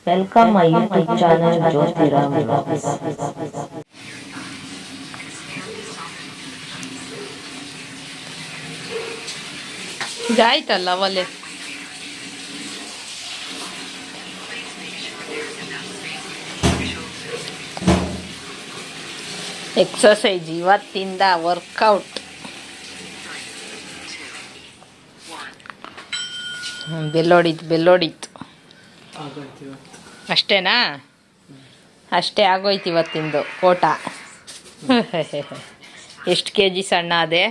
Welcome my YouTube channel Jyotiram Vlogs. ಆಯ್ತಲ್ಲ ಒಲೆ exercise ಇವತ್ತಿಂದ ವರ್ಕೌಟ್. ಬೆಲ್ಲೋಡಿತ್ತು ಅಷ್ಟೇನಾ? ಅಷ್ಟೇ ಆಗೋಯ್ತು ಇವತ್ತಿಂದು ಕೋಟ. ಎಷ್ಟು kg ಸಣ್ಣ ಅದೇ?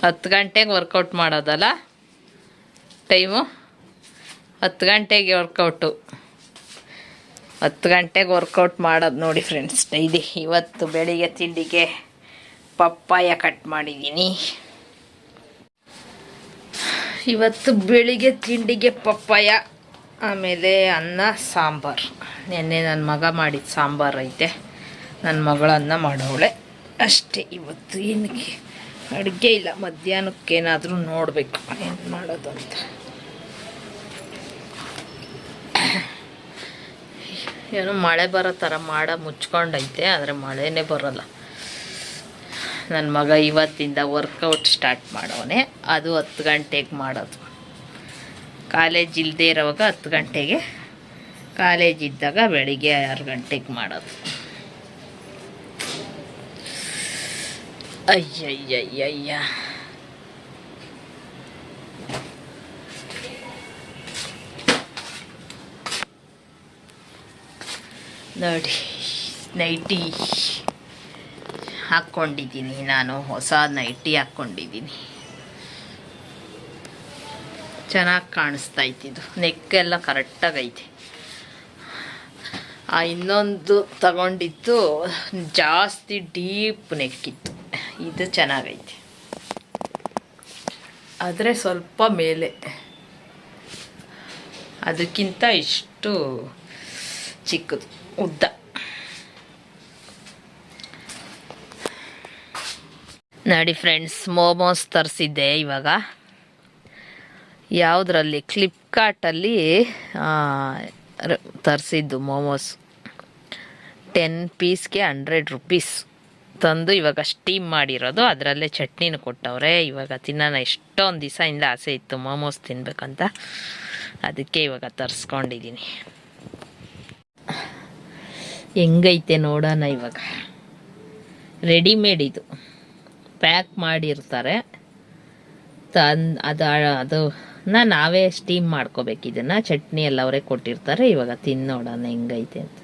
10 ಗಂಟೆಗೆ ವರ್ಕೌಟ್ ಮಾಡೋದಲ್ಲ ಟೈಮು? 10 ಗಂಟೆಗೆ ವರ್ಕೌಟು. 10 ಗಂಟೆಗೆ ವರ್ಕೌಟ್ ಮಾಡೋದು ನೋಡಿ ಫ್ರೆಂಡ್ಸ್ ಡೈಲಿ. ಇವತ್ತು ಬೆಳಿಗ್ಗೆ ತಿಂಡಿಗೆ ಪಪ್ಪಾಯ ಕಟ್ ಮಾಡಿದ್ದೀನಿ. ಇವತ್ತು ಬೆಳಿಗ್ಗೆ ತಿಂಡಿಗೆ ಪಪ್ಪಾಯ, ಆಮೇಲೆ ಅನ್ನ ಸಾಂಬಾರು. ನೆನ್ನೆ ನನ್ನ ಮಗ ಮಾಡಿದ ಸಾಂಬಾರು ಐತೆ, ನನ್ನ ಮಗಳನ್ನ ಮಾಡೋಳೆ ಅಷ್ಟೇ. ಇವತ್ತು ಏನಕ್ಕೆ ಅಡುಗೆ ಇಲ್ಲ, ಮಧ್ಯಾಹ್ನಕ್ಕೇನಾದರೂ ನೋಡಬೇಕು ಏನು ಮಾಡೋದು ಅಂತ. ಏನೋ ಮಳೆ ಬರೋ ಥರ ಮುಚ್ಕೊಂಡೈತೆ, ಆದರೆ ಮಳೆನೇ ಬರೋಲ್ಲ. ನನ್ನ ಮಗ ಇವತ್ತಿಂದ ವರ್ಕೌಟ್ ಸ್ಟಾರ್ಟ್ ಮಾಡೋನೆ. ಅದು 10 ಗಂಟೆಗೆ ಮಾಡೋದು. ಕಾಲೇಜ್ ಇಲ್ಲದೆ ಇರೋವಾಗ 10 ಗಂಟೆಗೆ, ಕಾಲೇಜ್ ಇದ್ದಾಗ ಬೆಳಿಗ್ಗೆ 6 ಗಂಟೆಗೆ ಮಾಡೋದು. ಅಯ್ಯಯ್ಯಯ್ಯಯ್ಯ, ನೋಡಿ ನೈಟಿ ಹಾಕ್ಕೊಂಡಿದ್ದೀನಿ ನಾನು. ಹೊಸ ನೈಟಿ ಹಾಕ್ಕೊಂಡಿದ್ದೀನಿ, ಚೆನ್ನಾಗಿ ಕಾಣಿಸ್ತಾ ಇತ್ತಿದ್ದು. ನೆಕ್ಕೆಲ್ಲ ಕರೆಕ್ಟಾಗೈತೆ. ಇನ್ನೊಂದು ತಗೊಂಡಿದ್ದು ಜಾಸ್ತಿ ಡೀಪ್ ನೆಕ್ಕಿತ್ತು, ಇದು ಚೆನ್ನಾಗೈತೆ. ಆದರೆ ಸ್ವಲ್ಪ ಮೇಲೆ, ಅದಕ್ಕಿಂತ ಇಷ್ಟು ಚಿಕ್ಕದು ಉದ್ದ. ನೋಡಿ ಫ್ರೆಂಡ್ಸ್, ಮೋಮೋಸ್ ತರಿಸಿದ್ದೆ ಇವಾಗ. ಯಾವುದರಲ್ಲಿ? ಫ್ಲಿಪ್ಕಾರ್ಟಲ್ಲಿ ತರಿಸಿದ್ದು ಮೋಮೋಸ್. 10 ಪೀಸ್ಗೆ 100 ರೂಪೀಸ್ ತಂದು ಇವಾಗ ಸ್ಟೀಮ್ ಮಾಡಿರೋದು. ಅದರಲ್ಲೇ ಚಟ್ನಿನೂ ಕೊಟ್ಟವ್ರೆ. ಇವಾಗ ತಿನ್ನೋಣ. ಎಷ್ಟೊಂದು ದಿವಸದಿಂದ ಆಸೆ ಇತ್ತು ಮೋಮೋಸ್ ತಿನ್ಬೇಕಂತ, ಅದಕ್ಕೆ ಇವಾಗ ತರಿಸ್ಕೊಂಡಿದ್ದೀನಿ. ಹೆಂಗೈತೆ ನೋಡೋಣ ಇವಾಗ. ರೆಡಿಮೇಡ್ ಇದು, ಪ್ಯಾಕ್ ಮಾಡಿರ್ತಾರೆ. ಅದನ್ನ ನಾವೇ ಸ್ಟೀಮ್ ಮಾಡ್ಕೋಬೇಕು. ಇದನ್ನು ಚಟ್ನಿ ಎಲ್ಲ ಅವರೇ ಕೊಟ್ಟಿರ್ತಾರೆ. ಇವಾಗ ತಿನ್ನೋಡೋಣ ಹೆಂಗೈತೆ ಅಂತ.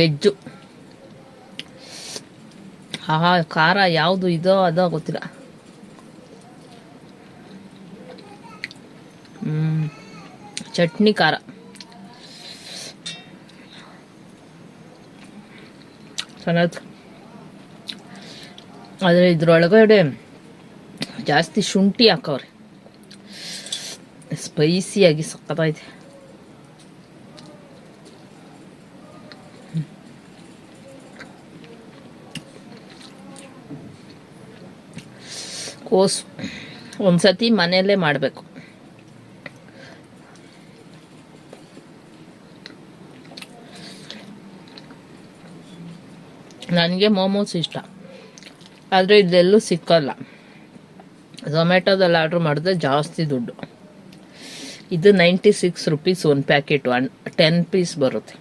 ವೆಜ್ಜು. ಖಾರ ಯಾವುದು ಇದೋ ಅದೋ ಗೊತ್ತಿಲ್ಲ. ಚಟ್ನಿ ಖಾರ. ಚೆನ್ನಾಗಿ. ಆದರೆ ಇದ್ರೊಳಗಡೆ ಜಾಸ್ತಿ ಶುಂಠಿ ಹಾಕವ್ರೆ. ಸ್ಪೈಸಿಯಾಗಿ ಸಕ್ಕತ್ತಾಯ್ತು. ಕೋಸು ಒಂದ್ಸತಿ ಮನೆಯಲ್ಲೇ ಮಾಡಬೇಕು. ನನಗೆ ಮೋಮೋಸ್ ಇಷ್ಟ, ಆದರೆ ಇದೆಲ್ಲೂ ಸಿಕ್ಕಲ್ಲ. ಝೊಮ್ಯಾಟೋದಲ್ಲಿ ಆರ್ಡ್ರ್ ಮಾಡಿದ್ರೆ ಜಾಸ್ತಿ ದುಡ್ಡು. ಇದು 96 ರೂಪೀಸ್ ಒಂದು ಪ್ಯಾಕೆಟು. 10 ಪೀಸ್ ಬರುತ್ತೆ.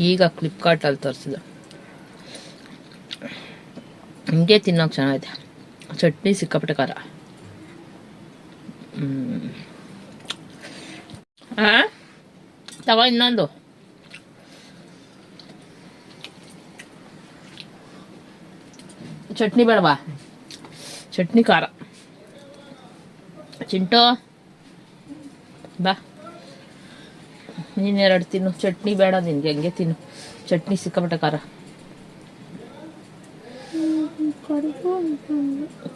ಈಗ ಫ್ಲಿಪ್ಕಾರ್ಟಲ್ಲಿ ತರಿಸಿದೆ. ಹಿಂಗೆ ತಿನ್ನೋಕೆ ಚೆನ್ನಾಗಿದೆ. ಚಟ್ನಿ ಸಿಕ್ಕಾಪಟ್ಟೆ ಖಾರ. ತಗೋ ಇನ್ನೊಂದು. ಚಟ್ನಿ ಬೇಡವಾ? ಚಟ್ನಿ ಖಾರ. ಚಿಂಟು ಬಾ, ನೀನೆರಡು ತಿನ್ನು. ಚಟ್ನಿ ಬೇಡ ನಿನಗೆ, ಹಂಗೆ ತಿನ್ನು. ಚಟ್ನಿ ಸಿಕ್ಕಾಪಟ್ಟೆ ಖಾರ.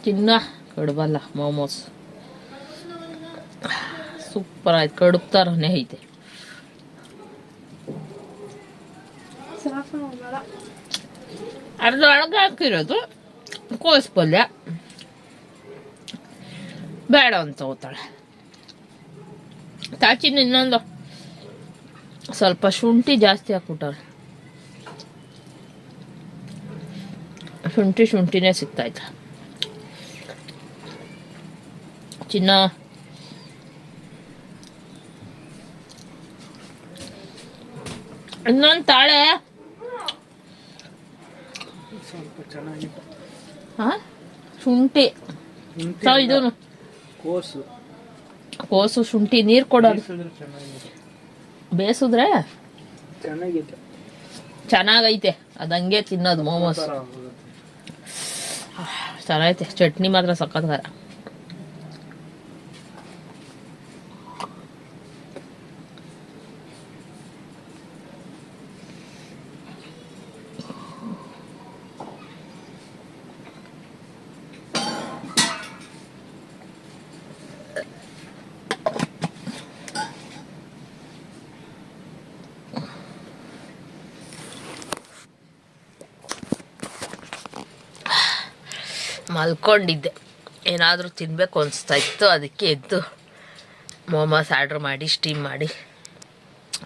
ತಿನ್ನ, ಕಡುಬಲ್ಲ ಮೋಮೋಸ್. ಸೂಪರ್ ಆಯ್ತು, ಕಡುಬು ಥರನೇ ಐತೆ. ಅರ್ಧೊಳಗೆ ಹಾಕಿರೋದು ಕೋಸು ಪಲ್ಯ ಬೇಡ ಅಂತ ಹೋಗ್ತಾಳೆ. ತಾಚಿನ ಇನ್ನೊಂದು ಸ್ವಲ್ಪ ಶುಂಠಿ ಜಾಸ್ತಿ ಹಾಕ್ಬಿಟ್ಟಾರೆ. ಶುಂಠಿನೇ ಸಿಗ್ತಾಯ್ತು. ಚಿನ್ನ ಇನ್ನೊಂದು ತಾಳೆ ಶುಂಠಿ ಇದೂ ಕೋಸು ಶುಂಠಿ ನೀರು ಕೊಡೋದು ಬೇಯಿಸಿದ್ರೆ ಚೆನ್ನಾಗೈತೆ. ಅದಂಗೆ ತಿನ್ನೋದು ಮೋಮೋಸ್ ಚೆನ್ನಾಗೈತೆ. ಚಟ್ನಿ ಮಾತ್ರ ಸಕ್ಕತ್ಕಾರ. ಮಲ್ಕೊಂಡಿದ್ದೆ, ಏನಾದರೂ ತಿನ್ನಬೇಕು ಅನಿಸ್ತಾ ಇತ್ತು. ಅದಕ್ಕೆ ಎದ್ದು ಮೋಮೋಸ್ ಆರ್ಡ್ರ್ ಮಾಡಿ ಸ್ಟೀಮ್ ಮಾಡಿ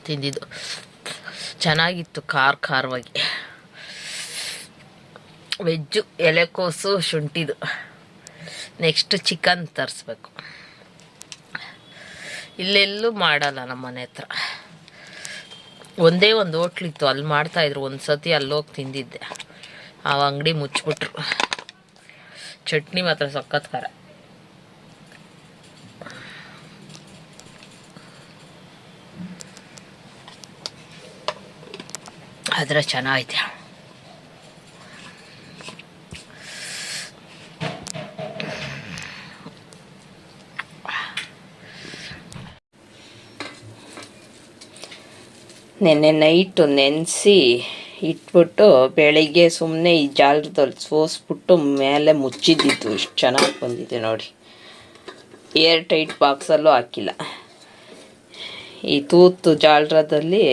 ತಿಂದಿದ್ದು. ಚೆನ್ನಾಗಿತ್ತು, ಖಾರವಾಗಿ. ವೆಜ್ಜು, ಎಲೆಕೋಸು, ಶುಂಠಿದು. Next chicken ತರಿಸ್ಬೇಕು. ಇಲ್ಲೆಲ್ಲೂ ಮಾಡಲ್ಲ ನಮ್ಮ ಮನೆ ಹತ್ರ. ಒಂದೇ ಒಂದು ಹೋಟ್ಲಿತ್ತು, ಅಲ್ಲಿ ಮಾಡ್ತಾಯಿದ್ರು. ಒಂದು ಸತಿ ಅಲ್ಲೋಗಿ ತಿಂದಿದ್ದೆ, ಆ ಅಂಗಡಿ ಮುಚ್ಚಿಬಿಟ್ರು. ಚಟ್ನಿ ಮಾತ್ರ ಸಖತ್ ಖಾರ. ಆದರೆ ಚೆನ್ನಾಗೈತೆ. ನೆನ್ನೆ ನೈಟು ನೆನೆಸಿ ಇಟ್ಬಿಟ್ಟು ಬೆಳಿಗ್ಗೆ ಸುಮ್ಮನೆ ಈ ಜಾಲದಲ್ಲಿ ಸೋಸ್ಬಿಟ್ಟು ಮೇಲೆ ಮುಚ್ಚಿದ್ದಿತ್ತು. ಇಷ್ಟು ಚೆನ್ನಾಗಿ ಬಂದಿದೆ ನೋಡಿ. ಏರ್ ಟೈಟ್ ಬಾಕ್ಸಲ್ಲೂ ಹಾಕಿಲ್ಲ. ಈ ತೂತು ಜಾಲರದಲ್ಲಿ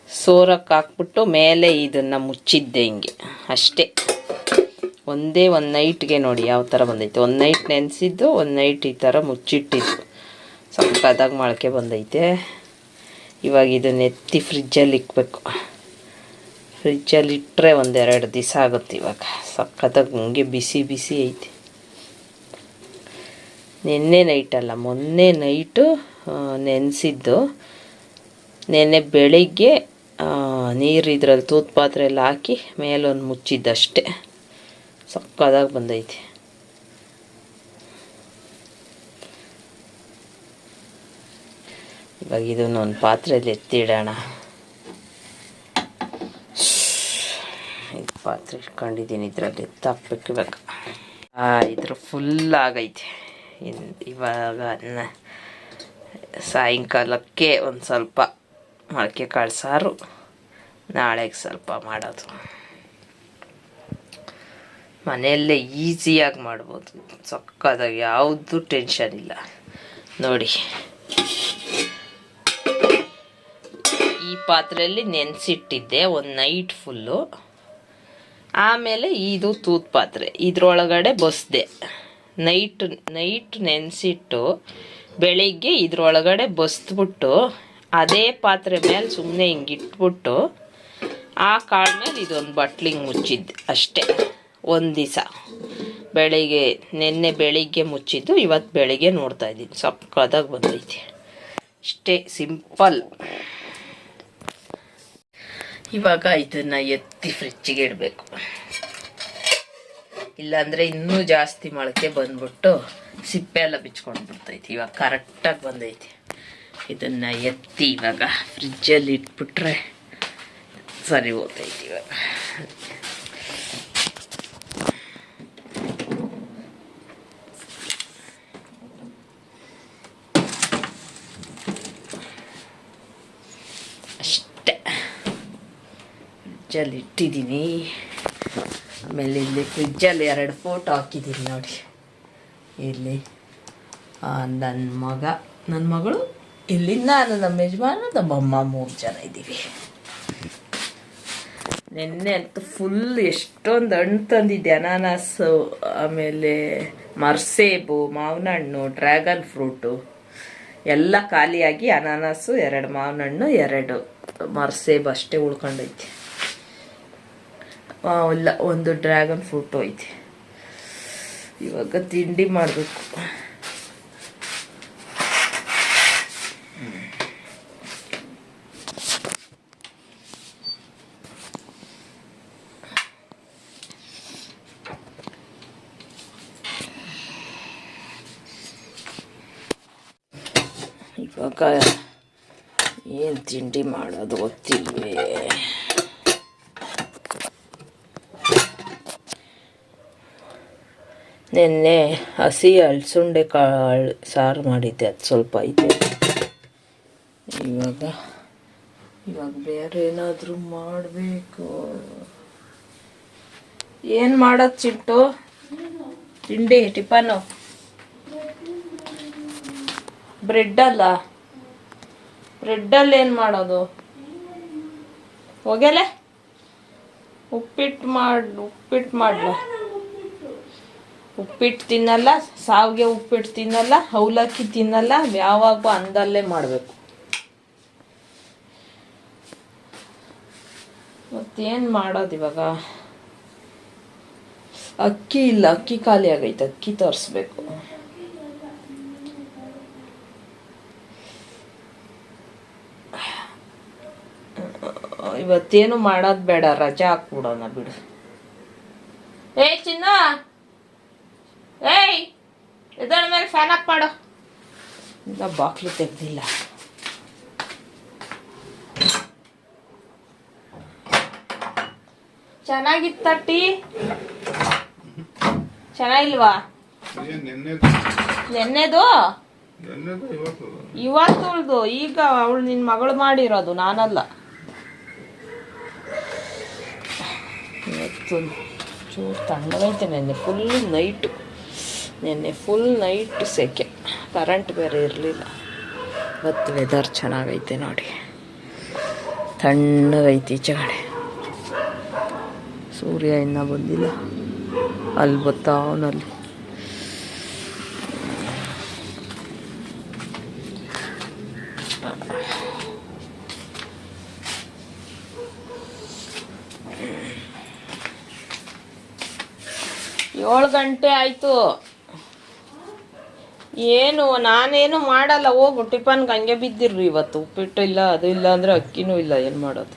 ಸೋರಕ್ಕೆ ಹಾಕ್ಬಿಟ್ಟು ಮೇಲೆ ಇದನ್ನು ಮುಚ್ಚಿದ್ದೆ ಹಿಂಗೆ ಅಷ್ಟೇ. ಒಂದೇ ಒಂದು ನೈಟ್ಗೆ ನೋಡಿ ಯಾವ ಥರ ಬಂದೈತೆ. ಒಂದು ನೈಟ್ ನೆನೆಸಿದ್ದು, ಒಂದು ನೈಟ್ ಈ ಥರ ಮುಚ್ಚಿಟ್ಟಿದ್ದು. ಸಕ್ಕತ್ತಾಗಿ ಮೊಳಕೆ ಬಂದೈತೆ. ಇವಾಗ ಇದನ್ನ ಎತ್ತಿ ಫ್ರಿಜ್ಜಲ್ಲಿ ಇಕ್ಬೇಕು. ಫ್ರಿಜ್ಜಲ್ಲಿ ಇಟ್ಟರೆ ಒಂದೆರಡು ದಿವಸ ಆಗುತ್ತೆ. ಇವಾಗ ಸಕ್ಕತ್ತಾಗಿ ಹಂಗೆ ಬಿಸಿ ಐತೆ. ನಿನ್ನೆ ನೈಟಲ್ಲ, ಮೊನ್ನೆ ನೈಟು ನೆನೆಸಿದ್ದು. ನೆನ್ನೆ ಬೆಳಿಗ್ಗೆ ನೀರು ಇದ್ರಲ್ಲಿ ತೂತು ಪಾತ್ರೆ ಎಲ್ಲ ಹಾಕಿ ಮೇಲೊಂದು ಮುಚ್ಚಿದ್ದಷ್ಟೇ. ಸಕ್ಕತ್ತಾಗಿ ಬಂದೈತೆ. ಇವಾಗ ಇದನ್ನು ಒಂದು ಪಾತ್ರೆಯಲ್ಲಿ ಎತ್ತಿಡೋಣ. ಇದು ಪಾತ್ರೆ ಇಟ್ಕೊಂಡಿದ್ದೀನಿ, ಇದರಲ್ಲಿ ಎತ್ತಾಕ್ಬೇಕು ಇವಾಗ. ಇದ್ರ ಫುಲ್ ಆಗೈತೆ. ಇವಾಗ ಸಾಯಂಕಾಲಕ್ಕೆ ಒಂದು ಸ್ವಲ್ಪ ಮೊಳಕೆ ಕಾಳು ಸಾರು, ನಾಳೆಗೆ ಸ್ವಲ್ಪ ಮಾಡೋದು. ಮನೆಯಲ್ಲೇ ಈಸಿಯಾಗಿ ಮಾಡ್ಬೋದು, ಸಕ್ಕತ್ತಾಗಿ. ಯಾವುದು ಟೆನ್ಷನ್ ಇಲ್ಲ ನೋಡಿ. ಈ ಪಾತ್ರೆಯಲ್ಲಿ ನೆನೆಸಿಟ್ಟಿದ್ದೆ ಒಂದು ನೈಟ್ ಫುಲ್ಲು. ಆಮೇಲೆ ಇದು ತೂತು ಪಾತ್ರೆ, ಇದ್ರೊಳಗಡೆ ಬಸ್ದೆ. ನೈಟ್ ನೆನೆಸಿಟ್ಟು ಬೆಳಿಗ್ಗೆ ಇದ್ರೊಳಗಡೆ ಬಸ್ಬಿಟ್ಟು ಅದೇ ಪಾತ್ರೆ ಮೇಲೆ ಸುಮ್ಮನೆ ಹಿಂಗೆ ಇಟ್ಬಿಟ್ಟು ಆ ಕಾಳು ಮೇಲೆ ಇದೊಂದು ಬಟ್ಲಿಂಗ್ ಮುಚ್ಚಿದ್ದೆ ಅಷ್ಟೇ. ಒಂದು ದಿವಸ ಬೆಳಿಗ್ಗೆ, ನೆನ್ನೆ ಬೆಳಿಗ್ಗೆ ಮುಚ್ಚಿದ್ದು, ಇವತ್ತು ಬೆಳಿಗ್ಗೆ ನೋಡ್ತಾಯಿದ್ದೀನಿ. ಸಕ್ಕತ್ತಾಗಿ ಬಂದೈತೆ. ಅಷ್ಟೇ ಸಿಂಪಲ್. ಇವಾಗ ಇದನ್ನು ಎತ್ತಿ ಫ್ರಿಜ್ಜಿಗೆ ಇಡಬೇಕು. ಇಲ್ಲಾಂದರೆ ಇನ್ನೂ ಜಾಸ್ತಿ ಮೊಳಕೆ ಬಂದ್ಬಿಟ್ಟು ಸಿಪ್ಪೆ ಎಲ್ಲ ಬಿಚ್ಕೊಂಡು ಬಿಡ್ತೈತಿ. ಇವಾಗ ಕರೆಕ್ಟಾಗಿ ಬಂದೈತಿ. ಇದನ್ನು ಎತ್ತಿ ಇವಾಗ ಫ್ರಿಜ್ಜಲ್ಲಿ ಇಟ್ಬಿಟ್ರೆ ಸರಿ ಹೋಗ್ತೈತಿ. ಇವಾಗ ಅಷ್ಟೇ. ಫ್ರಿಜ್ಜಲ್ಲಿ ಇಟ್ಟಿದ್ದೀನಿ. ಆಮೇಲೆ ಇಲ್ಲಿ ಫ್ರಿಜ್ಜಲ್ಲಿ 2 ಫೋಟೋ ಹಾಕಿದ್ದೀನಿ ನೋಡಿ. ಇಲ್ಲಿ ನನ್ನ ಮಗ, ನನ್ನ ಮಗಳು ಇಲ್ಲಿ, ನಾನು ನಮ್ಮ ಯಜಮಾನ ನಮ್ಮಮ್ಮ 3 ಜನ ಇದ್ದೀವಿ. ನಿನ್ನೆ ಅಂತೂ ಫುಲ್ ಎಷ್ಟೊಂದು ಹಣ್ಣು ತಂದಿದ್ದೆ. ಅನಾನಸ್ಸು, ಆಮೇಲೆ ಮರ್ಸೇಬು, ಮಾವಿನ ಹಣ್ಣು, ಡ್ರ್ಯಾಗನ್ ಫ್ರೂಟು ಎಲ್ಲ ಖಾಲಿಯಾಗಿ ಅನಾನಸ್ಸು, 2 ಮಾವಿನ ಹಣ್ಣು, 2 ಮರ್ಸೇಬು ಅಷ್ಟೇ ಉಳ್ಕೊಂಡೈತಿ. ಇಲ್ಲ, 1 ಡ್ರ್ಯಾಗನ್ ಫ್ರೂಟು ಐತಿ. ಇವಾಗ ತಿಂಡಿ ಮಾಡಬೇಕು. ಇವಾಗ ಏನು ತಿಂಡಿ ಮಾಡೋದು ಗೊತ್ತಿಲ್ವೇ. ನಿನ್ನೆ ಹಸಿ ಅಲಸಂಡೆ ಕಾಳು ಸಾರು ಮಾಡಿದ್ದೆ, ಅದು ಸ್ವಲ್ಪ ಐತೆ. ಇವಾಗ ಬೇರೆ ಏನಾದರೂ ಮಾಡಬೇಕು. ಏನು ಮಾಡೋದು ಚಿಂಟು? ತಿಂಡಿ ಟಿಫನು ಬ್ರೆಡ್ಡಲ್ಲಿ ಏನು ಮಾಡೋದು? ಹೋಗ್ಯಲೆ ಉಪ್ಪಿಟ್ಟು ಮಾಡಲ. ಉಪ್ಪಿಟ್ಟು ತಿನ್ನಲ್ಲ, ಸಾವಿಗೆ ಉಪ್ಪಿಟ್ಟು ತಿನ್ನಲ್ಲ, ಅವಲಕ್ಕಿ ತಿನ್ನಲ್ಲ, ಯಾವಾಗೂ ಅಂದಲ್ಲೇ ಮಾಡಬೇಕು. ಮತ್ತೇನು ಮಾಡೋದು ಇವಾಗ? ಅಕ್ಕಿ ಇಲ್ಲ, ಅಕ್ಕಿ ಖಾಲಿ ಆಗೈತೆ, ಅಕ್ಕಿ ತರಿಸ್ಬೇಕು. ಇವತ್ತೇನು ಮಾಡೋದು ಬೇಡ, ರಜಾ ಹಾಕ್ಬಿಡೋಣ ಬಿಡು. ಚಿನ್ನ, ಇದರ ಮೇಲೆ ಫ್ಯಾನ್ ಹಾಕ್ ಮಾಡು. ಇಲ್ಲ, ಬಾಕ್ಲು ತೆಗ್ದಿಲ್ಲ. ಚೆನ್ನಾಗಿತ್ತ ಟೀ? ಚೆನ್ನಾಗಿಲ್ವಾ? ನೆನ್ನೆದು ಇವತ್ತು ಈಗ ಅವಳು ನಿನ್ನ ಮಗಳು ಮಾಡಿರೋದು, ನಾನಲ್ಲ. ಇವತ್ತು ಚೂರು ತಣ್ಣಗೈತೆ. ನೆನ್ನೆ ಫುಲ್ ನೈಟ್ ಸೆಕೆ, ಕರೆಂಟ್ ಬೇರೆ ಇರಲಿಲ್ಲ. ಇವತ್ತು ವೆದರ್ ಚೆನ್ನಾಗೈತೆ ನೋಡಿ, ತಣ್ಣಗೈತೆ ಈಚೆ ಕಡೆ. ಸೂರ್ಯ ಇನ್ನೂ ಬಂದಿಲ್ಲ, ಅಲ್ಲಿ ಬತ್ತಾವನಲ್ಲಿ. ಏಳು ಗಂಟೆ ಆಯಿತು. ನಾನೇನು ಮಾಡಲ್ಲ, ಹೋಗು ಟಿಫನ್ಗೆ ಹಂಗೆ ಬಿದ್ದಿರ್ರಿ. ಇವತ್ತು ಉಪ್ಪಿಟ್ಟು ಇಲ್ಲ, ಅದು ಇಲ್ಲ ಅಂದರೆ ಅಕ್ಕಿನೂ ಇಲ್ಲ, ಏನು ಮಾಡೋದು?